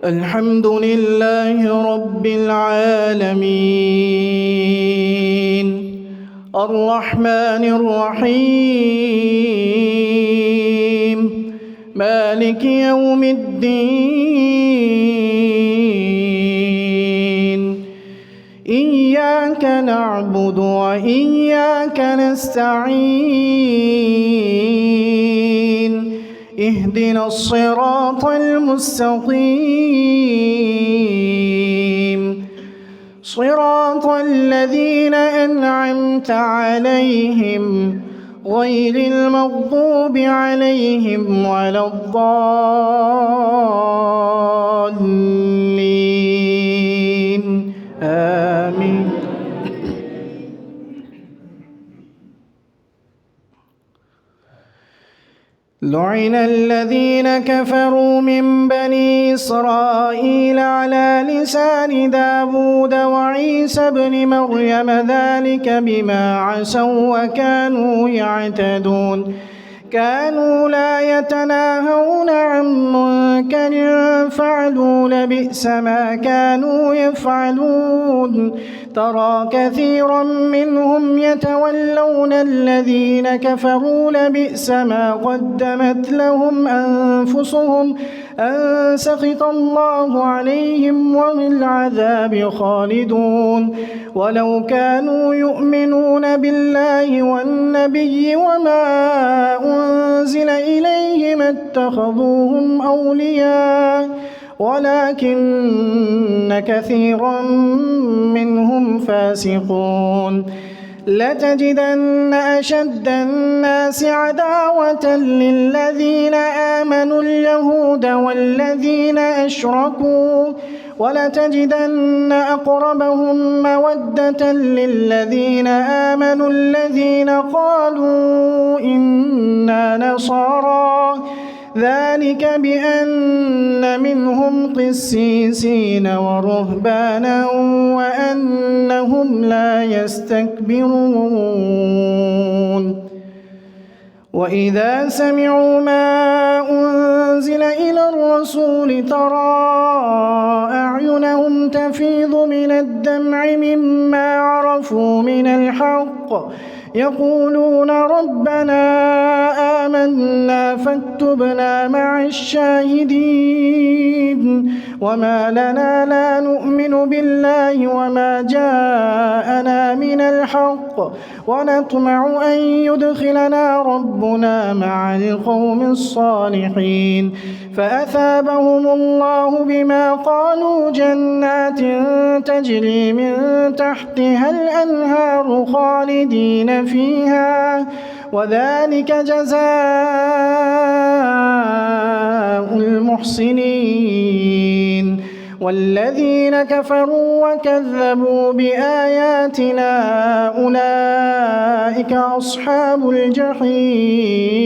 الحمد لله رب العالمين الرحمن الرحيم مالك يوم الدين إياك نعبد وإياك نستعين اهدنا الصراط المستقيم صراط الذين أنعمت عليهم غير المغضوب عليهم ولا الضالين آمين. لعن الذين كفروا من بني إسرائيل على لسان داود وعيسى بن مريم ذلك بما عصوا وكانوا يعتدون كانوا لا يتناهون عن منكر فعلوا لبئس ما كانوا يفعلون ترى كثيرا منهم يتولون الذين كفروا لبئس ما قدمت لهم أنفسهم أن سخط الله عليهم وهم العذاب خالدون ولو كانوا يؤمنون بالله والنبي وما أنزل إليه ما اتخذوهم أولياء ولكن كثيرا منهم فاسقون لتجدن أشد الناس عداوة للذين آمنوا اليهود والذين أشركوا ولتجدن أقربهم مودة للذين آمنوا الذين قالوا إنا نصارى ذلك بأن منهم قسيسين ورهبانا وأنهم لا يستكبرون وإذا سمعوا ما أنزل إلى الرسول ترى أعينهم تفيض من الدمع مما عرفوا من الحق يقولون ربنا آمنا فاكتبنا مع الشاهدين وما لنا لا نؤمن بالله وما جاءنا من الحق ونطمع أن يدخلنا ربنا مع القوم الصالحين فأثابهم الله بما قالوا جنات تجري من تحتها الأنهار خالدين فيها وذلك جزاء المحسنين والذين كفروا وكذبوا بآياتنا أولئك أصحاب الجحيم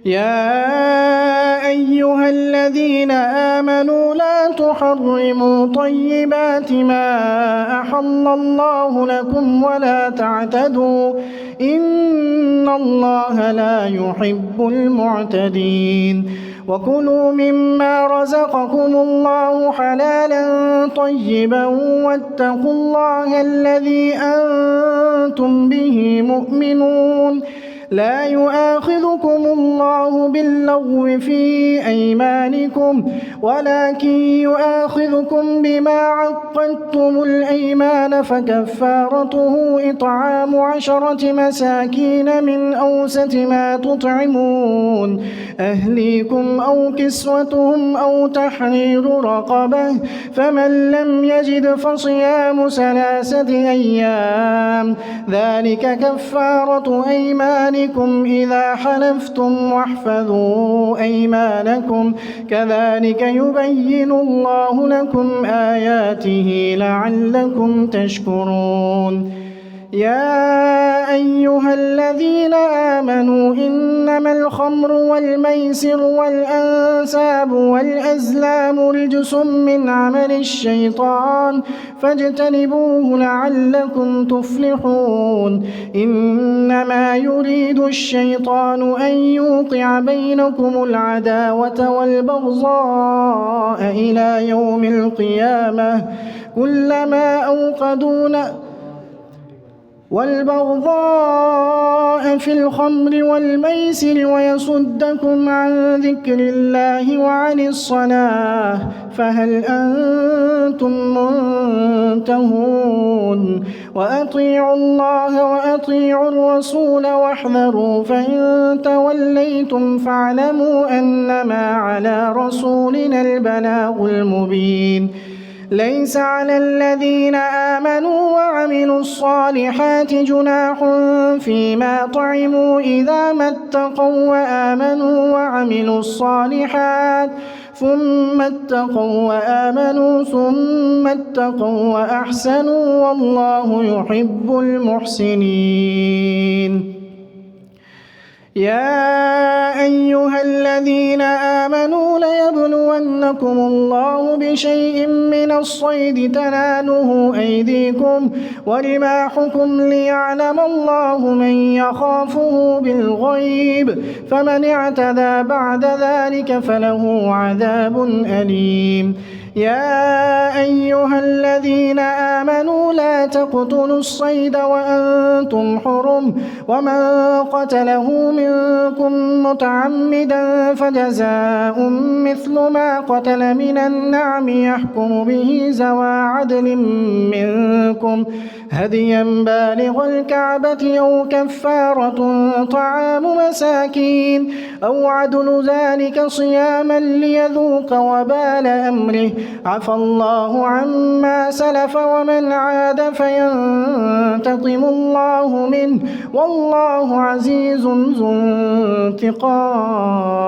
يا أيها الذين آمنوا لا تحرموا طيبات ما أحل الله لكم ولا تعتدوا إن الله لا يحب المعتدين وكلوا مما رزقكم الله حلالا طيبا واتقوا الله الذي أنتم به مؤمنون لا يؤاخذكم الله باللغو في أيمانكم ولكن يؤاخذكم بما عقدتم الأيمان فكفارته إطعام 10 مساكين من أوسط ما تطعمون أهليكم أو كسوتهم أو تحرير رقبة فمن لم يجد فصيام 3 أيام ذلك كفارة أيمانكم إذا حلفتم واحفظوا أيمانكم كذلك يبين الله لكم آياته لعلكم تشكرون يا أيها الذين آمنوا إنما الخمر والميسر والأنساب والأزلام رجس من عمل الشيطان فاجتنبوه لعلكم تفلحون إنما يريد الشيطان أن يوقع بينكم العداوة والبغضاء إلى يوم القيامة كلما أوقدوا والبغضاء في الخمر والميسر ويصدكم عن ذكر الله وعن الصلاة فهل أنتم منتهون وأطيعوا الله وأطيعوا الرسول واحذروا فإن توليتم فاعلموا أنما على رسولنا البلاغ المبين ليس على الذين آمنوا وعملوا الصالحات جناح فيما طعموا إذا ما اتقوا وآمنوا وعملوا الصالحات ثم اتقوا وآمنوا ثم اتقوا وأحسنوا والله يحب المحسنين يا أيها الذين آمنوا ليبلونكم الله بشيء من الصيد تناله أيديكم ورماحكم ليعلم الله من يخافه بالغيب فمن اعتدى بعد ذلك فله عذاب أليم يا أيها الذين آمنوا لا تقتلوا الصيد وأنتم حرم ومن قتله منكم متعمدا فجزاء مثل ما قتل من النعم يحكم به ذوى عدل منكم هديا بالغ الكعبة أو كفارة طعام مساكين أو عدل ذلك صياما ليذوق وبال أمره عفى الله عما سلف ومن عاد فينتقم الله منه والله عزيز ذو انتقام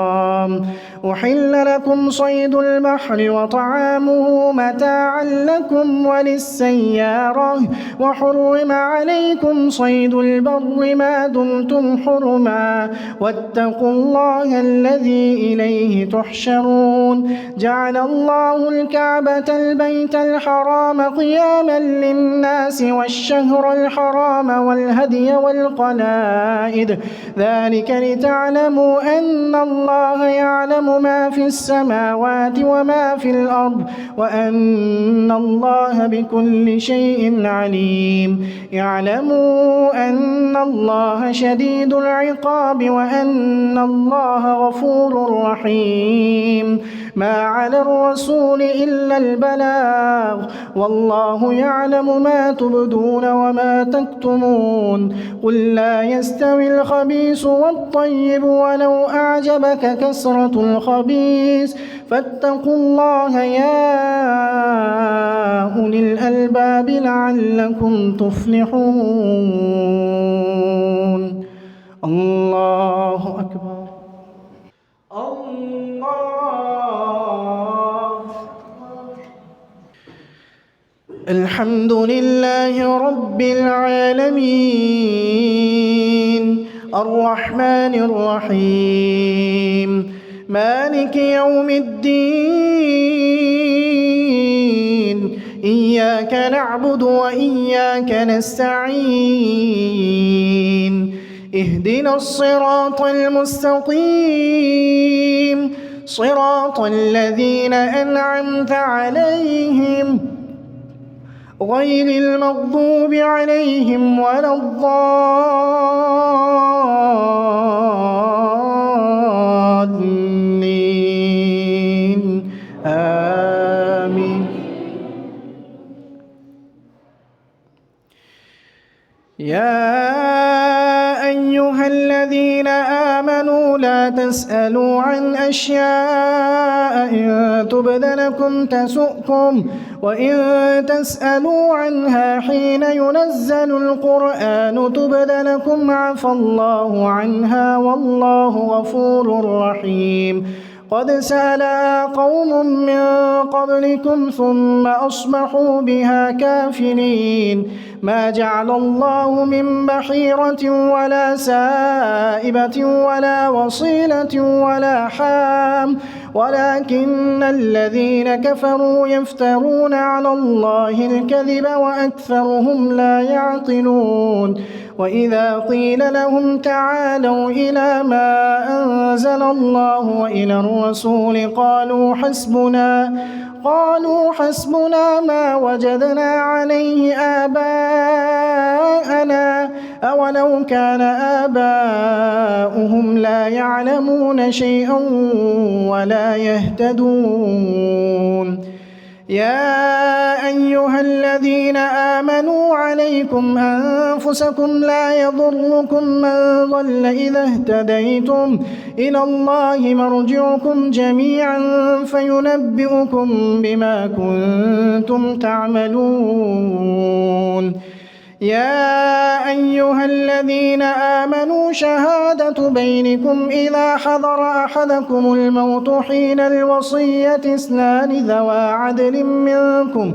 أحل لكم صيد البحر وطعامه متاعا لكم وللسيارة وحرم عليكم صيد البر ما دمتم حرما واتقوا الله الذي إليه تحشرون جعل الله الكعبة البيت الحرام قياما للناس والشهر الحرام والهدي والقلائد ذلك لتعلموا أن الله يعلم ما في السماوات وما في الأرض وأن الله بكل شيء عليم اعلموا أن الله شديد العقاب وأن الله غفور رحيم ما على الرسول إلا البلاغ والله يعلم ما تبدون وما تكتمون قل لا يستوي الخبيث والطيب ولو أعجبك كثرة الخبيث فاتقوا الله يا أولي الألباب لعلكم تفلحون الله أكبر الله الحمد لله رب العالمين الرحمن الرحيم مالك يوم الدين إياك نعبد وإياك نستعين اهدنا الصراط المستقيم صراط الذين أنعمت عليهم غير المغضوب عليهم ولا الضالين آمين يا أيها الذين آمنوا لا تسألوا عن أشياء إن تبد لكم تسؤكم وإن تسألوا عنها حين ينزل القرآن تبد لكم عفى الله عنها والله غفور رحيم قد سألها قوم من قبلكم ثم أصبحوا بها كافرين ما جعل الله من بحيرة ولا سائبة ولا وصيلة ولا حام ولكن الذين كفروا يفترون على الله الكذب وأكثرهم لا يعقلون وإذا قيل لهم تعالوا إلى ما أنزل الله وإلى الرسول قالوا حسبنا ما وجدنا عليه آباءنا أولو كان آباؤهم لا يعلمون شيئا ولا يهتدون يا أيها الذين آمنوا عليكم أنفسكم لا يضركم من ضل إذا اهتديتم إلى الله مرجعكم جميعا فينبئكم بما كنتم تعملون يا أيها الذين آمنوا شهادة بينكم إذا حضر أحدكم الموت حين الوصية اثنان ذوى عدل منكم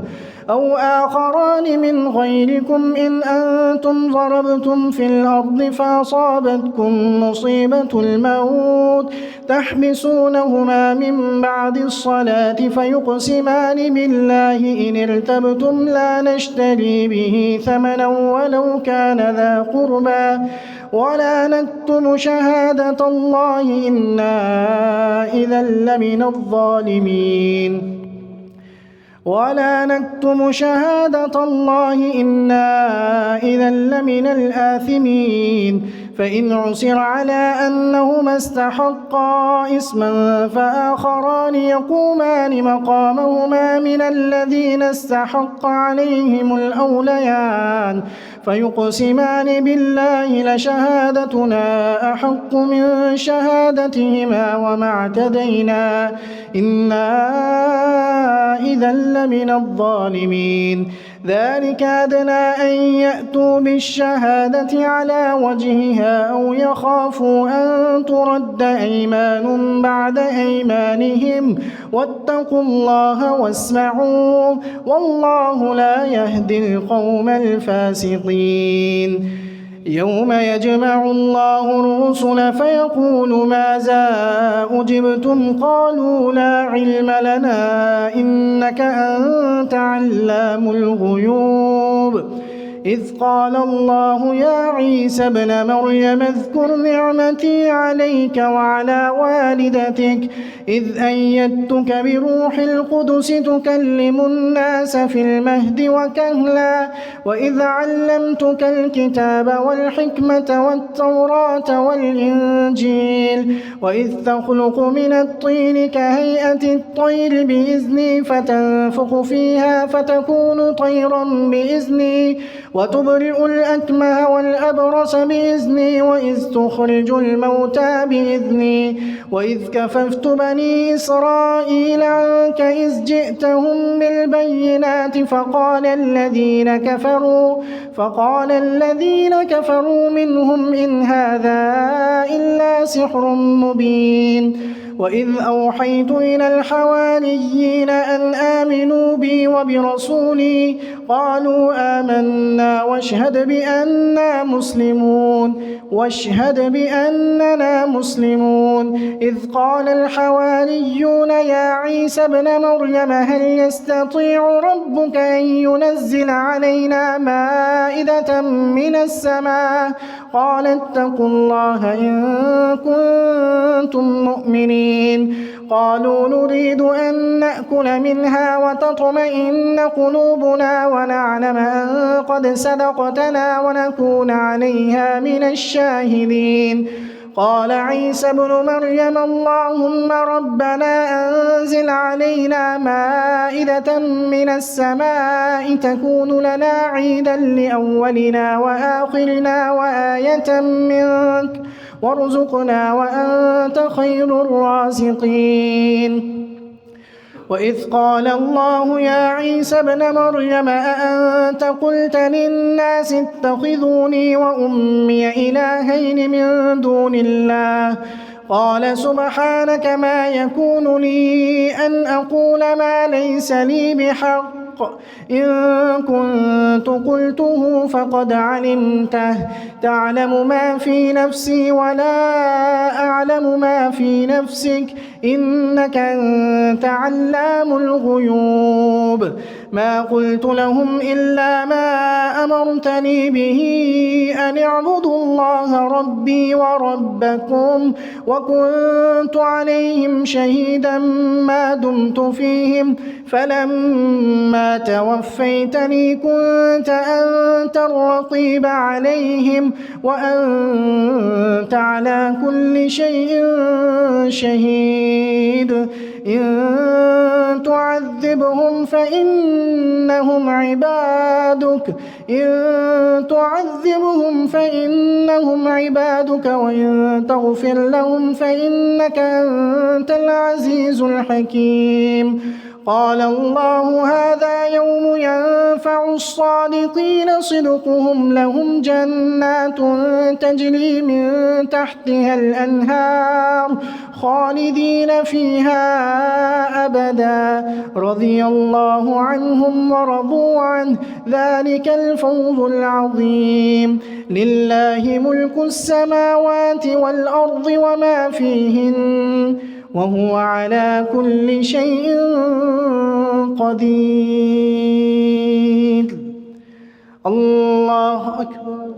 أو آخران من غيركم إن أنتم ضربتم في الأرض فأصابتكم مصيبة الموت تحبسونهما من بعد الصلاة فيقسمان بالله إن ارتبتم لا نشتري به ثمنا ولو كان ذا قربى ولا نكتم شهادة الله إنا إذا لمن الظالمين ولا نكتم شهادة الله إنا إذا لمن الآثمين فإن عثر على أنهما استحقا إثما فآخران يقومان مقامهما من الذين استحق عليهم الأوليان فيقسمان بالله لشهادتنا أحق من شهادتهما وما اعتدينا إنا إذا لمن الظالمين ذلك أدنى أن يأتوا بالشهادة على وجهها أو يخافوا أن ترد أيمان بعد أيمانهم واتقوا الله واسمعوا والله لا يهدي القوم الفاسقين يوم يجمع الله الرسل فيقول ماذا أجبتم قالوا لا علم لنا إنك أنت علام الغيوب إذ قال الله يا عيسى ابن مريم اذكر نعمتي عليك وعلى والدتك إذ أيدتك بروح القدس تكلم الناس في المهد وكهلا وإذ علمتك الكتاب والحكمة والتوراة والإنجيل وإذ تخلق من الطين كهيئة الطير بإذني فتنفخ فيها فتكون طيرا بإذني وتبرئ الأكمه والأبرص بإذني وإذ تخرج الموتى بإذني وإذ كففت بني إسرائيل عنك إذ جئتهم بالبينات فقال الذين كفروا منهم إن هذا إلا سحر مبين وإذ أوحيت إلى الحواريين أن آمنوا بي وبرسولي قالوا آمنا واشهد بأننا مسلمون إذ قال الحواريون يا عيسى ابن مريم هل يستطيع ربك أن ينزل علينا مائدة من السماء قال اتقوا الله إن كنتم مؤمنين قالوا نريد أن نأكل منها وتطمئن قلوبنا ونعلم أن قد صدقتنا ونكون عليها من الشاهدين قال عيسى ابن مريم اللهم ربنا أنزل علينا مائدة من السماء تكون لنا عيدا لأولنا وآخرنا وآية منك وارزقنا وأنت خير الرازقين وإذ قال الله يا عيسى ابن مريم أأنت قلت للناس اتخذوني وأمي إلهين من دون الله قال سبحانك ما يكون لي أن أقول ما ليس لي بحق إن كنت قلته فقد علمته تعلم ما في نفسي ولا أعلم ما في نفسك إنك أنت علام الغيوب ما قلت لهم إلا ما أمرتني به أن اعبدوا الله ربي وربكم وكنت عليهم شهيدا ما دمت فيهم فلما توفيتني كنت أنت الرقيب عليهم وأنت على كل شيء شهيد إن تعذبهم فإنهم عبادك وإن تغفر لهم فإنك أنت العزيز الحكيم قال الله هذا يوم ينفع الصادقين صدقهم لهم جنات تجري من تحتها الأنهار خالدين فيها أبدا رضي الله عنهم ورضوا عنه ذلك الفوز العظيم لله ملك السماوات والأرض وما فيهن وهو على كل شيء قدير الله أكبر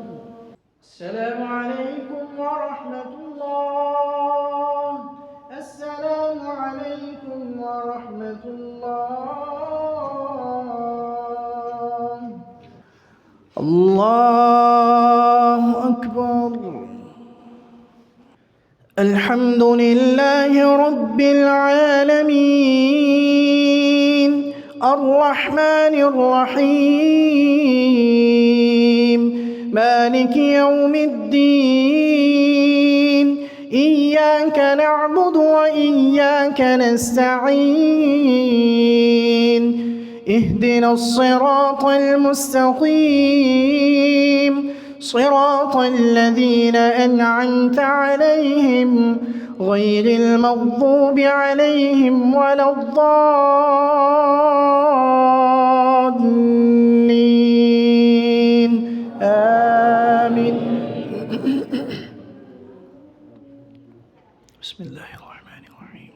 السلام عليكم ورحمة الله السلام عليكم ورحمة الله الله أكبر الحمد لله رب العالمين الرحمن الرحيم مالك يوم الدين إياك نعبد وإياك نستعين اهدنا الصراط المستقيم صراط الذين أنعمت عليهم غير المغضوب عليهم ولا الضالين آمين بسم الله الرحمن الرحيم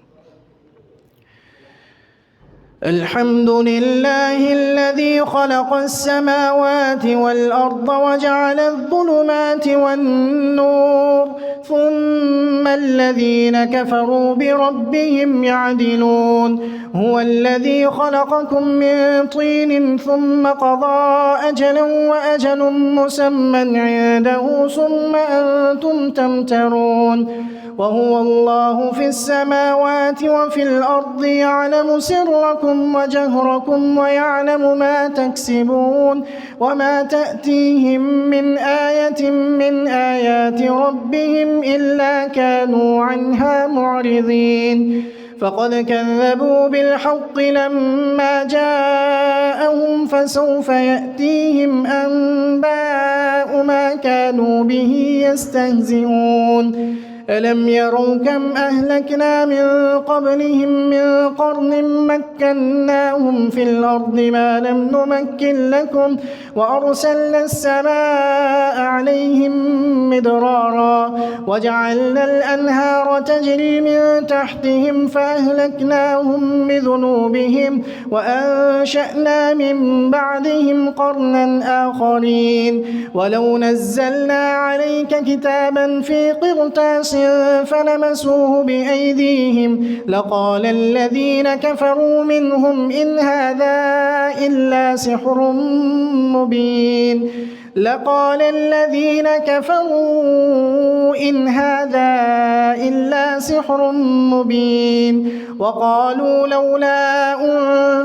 الحمد لله الذي خلق السماوات والأرض وجعل الظلمات والنور ثم الذين كفروا بربهم يعدلون هو الذي خلقكم من طين ثم قضى أجلا وأجل مسمى عنده ثم أنتم تمترون وهو الله في السماوات وفي الأرض يعلم سركم وجهركم ويعلم ما تكسبون وما تأتيهم من آية من آيات ربهم إلا كانوا عنها معرضين فقد كذبوا بالحق لما جاءهم فسوف يأتيهم أنباء ما كانوا به يستهزئون ألم يروا كم أهلكنا من قبلهم من قرن مكناهم في الأرض ما لم نمكن لكم وأرسلنا السماء عليهم مدرارا وجعلنا الأنهار تجري من تحتهم فأهلكناهم بذنوبهم وأنشأنا من بعدهم قرنا آخرين ولو نزلنا عليك كتابا في قرطاس فلمسوه بأيديهم لقال الذين كفروا منهم إن هذا إلا سحر مبين لقال الذين كفروا إن هذا إلا سحر مبين وقالوا لولا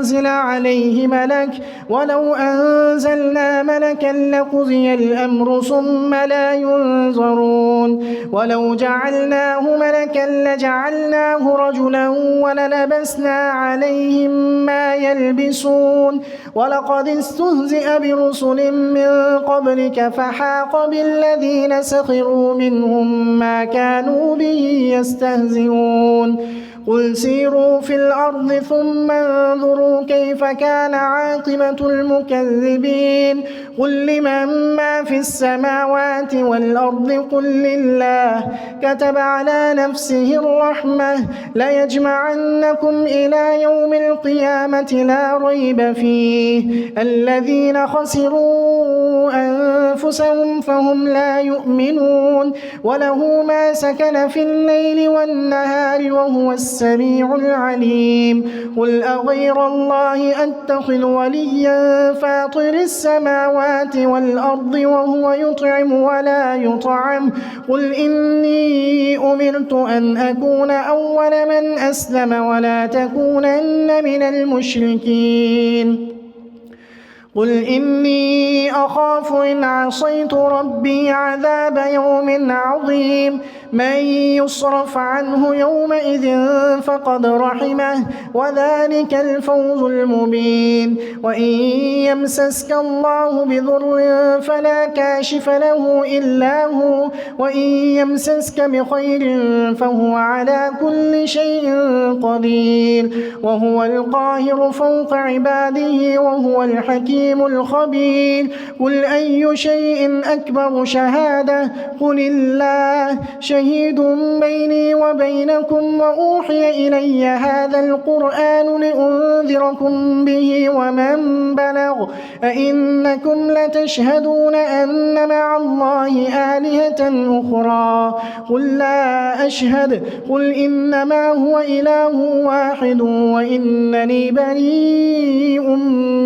أنزل عليه ملك ولو أنزلنا ملكا لقضي الأمر ثم لا ينظرون ولو جعلناه ملكا لجعلناه رجلا وللبسنا عليهم ما يلبسون ولقد استهزئ برسل من قبلك فحاق بالذين سخروا منهم ما كانوا به يستهزئون قل سيروا في الأرض ثم انظروا كيف كان عاقبة المكذبين قل لمن ما في السماوات والأرض قل لله كتب على نفسه الرحمة ليجمعنكم إلى يوم القيامة لا ريب فيه الذين خسروا أنفسهم فهم لا يؤمنون وله ما سكن في الليل والنهار وهو السميع العليم قل أغير الله أتخذ وليا فاطر السماوات والأرض وهو يطعم ولا يطعم قل إني أمرت أن أكون أول من أسلم ولا تكونن من المشركين قل إني أخاف إن عصيت ربي عذاب يوم عظيم من يصرف عنه يومئذ فقد رحمه وذلك الفوز المبين وإن يمسسك الله بضر فلا كاشف له إلا هو وإن يمسسك بخير فهو على كل شيء قدير وهو القاهر فوق عباده وهو الحكيم الخبير قل أي شيء أكبر شهادة قل الله شهيد بيني وبينكم وأوحي إلي هذا القرآن لأنذركم به ومن بلغ أئنكم لتشهدون أن مع الله آلهة أخرى قل لا أشهد قل إنما هو إله واحد وإنني بريء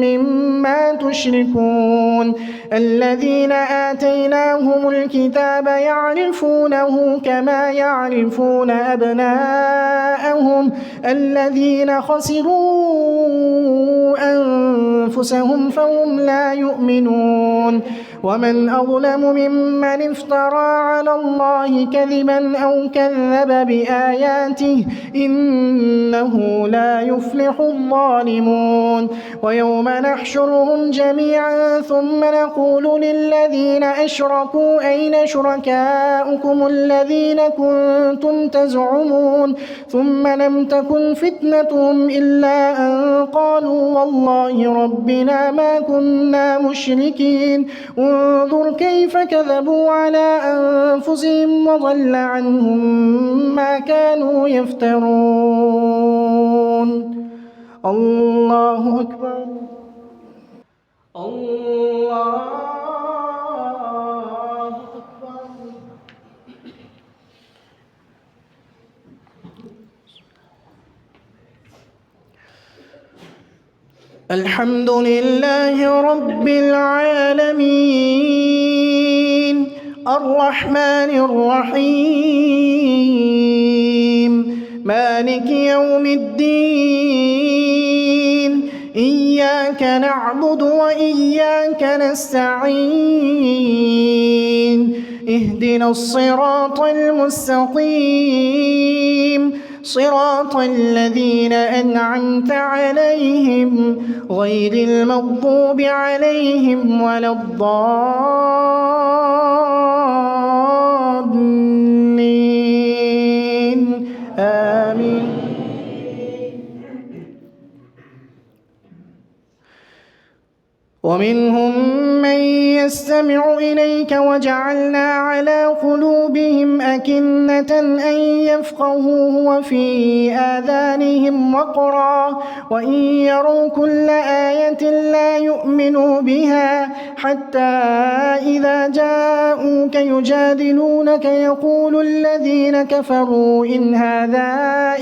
مما تشركون الذين آتيناهم الكتاب يعرفونه كما يعرفون أبناءهم الذين خسروا أنفسهم فهم لا يؤمنون ومن أظلم ممن افترى على الله كذبا أو كذب بآياته إنه لا يفلح الظالمون ويوم نحشرهم جميعا ثم نقول للذين أشركوا أين شركاؤكم الذين كنتم تزعمون ثم لم تكن فتنتهم إلا أن قالوا والله ربنا ما كنا مشركين انظر كيف كذبوا على أنفسهم وضل عنهم ما كانوا يفترون الله أكبر الله أكبر الحمد لله رب العالمين الرحمن الرحيم مالك يوم الدين إياك نعبد وإياك نستعين اهدنا الصراط المستقيم صراط الذين أنعمت عليهم غير المغضوب عليهم ولا الضالين آمين ومنهم من يستمع إليك وجعلنا على قلوبهم أكنة أن يفقهوه وفي آذانهم وقرا وإن يروا كل آية لا يؤمنوا بها حتى إذا جاءوك يجادلونك يقول الذين كفروا إن هذا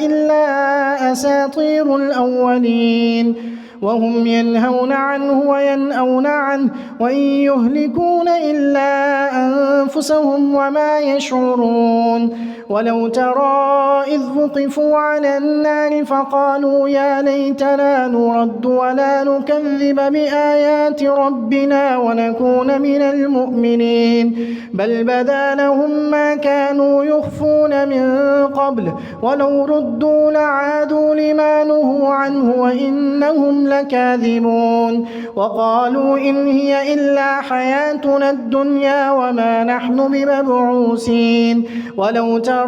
إلا أساطير الأولين وهم ينهون عنه وينأون عنه وإن يهلكون إلا أنفسهم وما يشعرون ولو ترى إذ وقفوا على النار فقالوا يا ليتنا نرد ولا نكذب بآيات ربنا ونكون من المؤمنين بل بدا لهم ما كانوا يخفون من قبل ولو ردوا لعادوا لما نهوا عنه وإنهم لكاذبون وقالوا إن هي إلا حياتنا الدنيا وما نحن بمبعوثين ولو ترى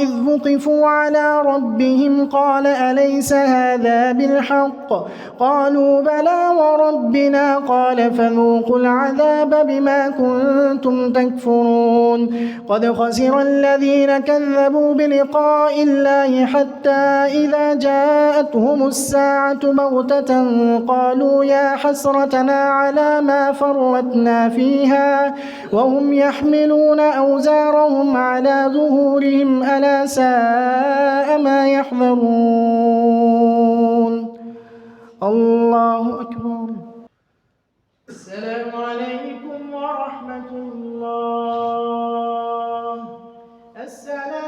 إذ وقفوا على ربهم قال أليس هذا بالحق قالوا بلى وربنا قال فذوقوا العذاب بما كنتم تكفرون قد خسر الذين كذبوا بلقاء الله حتى إذا جاءتهم الساعة بغتة قالوا يا حسرتنا على ما فرطنا فيها وهم يحملون أوزارهم على ظهورهم ألا ساء ما يحذرون الله أكبر. السلام عليكم ورحمة الله. السلام